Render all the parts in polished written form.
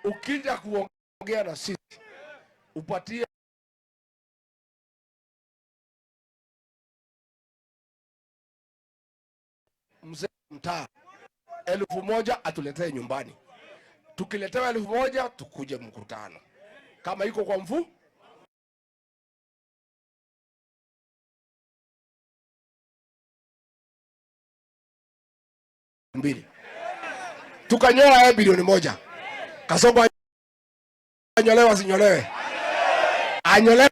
ukija kuongea na sisi upatie mzee mtaa 1,000 atuletee nyumbani. Tukiletewa 1,000 tukuje mkutano. Kama iko kwa mfu mbili. Tukanyoa bilioni 1. Kasongo anyolewa sinyolewe. Anyolewe.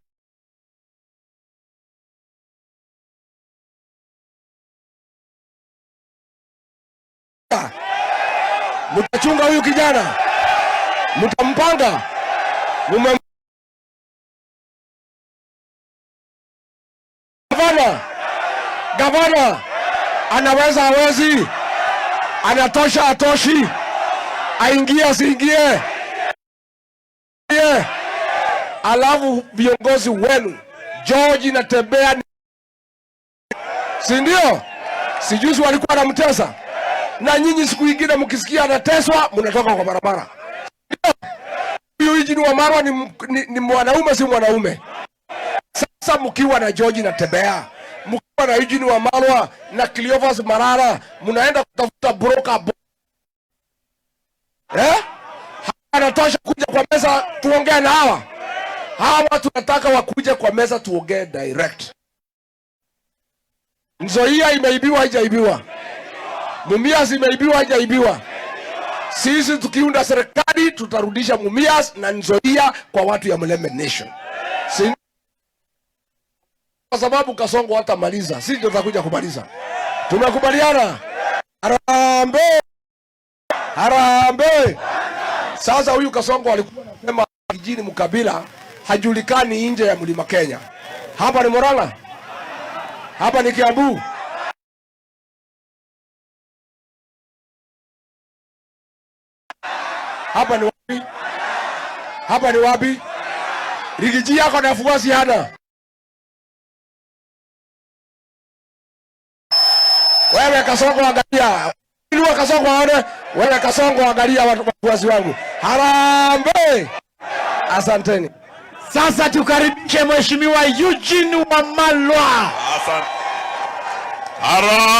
Mtachunga huyu kijana. Mtampanga. Gavana anaweza hawezi, anatosha atoshi, aingie asiingie. Alafu viongozi wenu George na Tembea, si ndio? Sijuzi walikuwa wanamtesa, na nyinyi siku nyingine mkisikia anateswa mnatoka kwa barabara. Huyu Eugene Wamalwa ni mwanaume, si mwanaume? Sasa mkiwa na George na Tembea, mkiwa na Eugene Wamalwa na Cleophas Marara, mnaenda kutafuta broker. Anatosha kuja kwa meza tuongee na hawa. Hawa tunataka wakuje kwa meza tuongee direct. Nzoia imeibiwa haijaibiwa? Mumias imeibiwa haijaibiwa? Sisi tukiunda serikali tutarudisha Mumias na Nzoia kwa watu ya Mlembe Nation. Kwa sababu Kasongo hatamaliza, sisi ndio tutakuja kumaliza. Tumekubaliana? Harambee! Harambee! Sasa huyu Kasongo alikuwa anasema kijini Mkabila hajulikani nje ya Mlima Kenya. Hapa ni Murang'a? Hapa ni Kiambu? Hapa ni wapi? Hapa ni wapi? Rigiji yako na fuasi hana. Wewe Kasongo angalia. Inua Kasongo aone. Wewe Kasongo angalia wafuasi wangu. Harambee! Asanteni. Sasa tukaribishe Mheshimiwa Eugene Wamalwa. Asante. Harambee!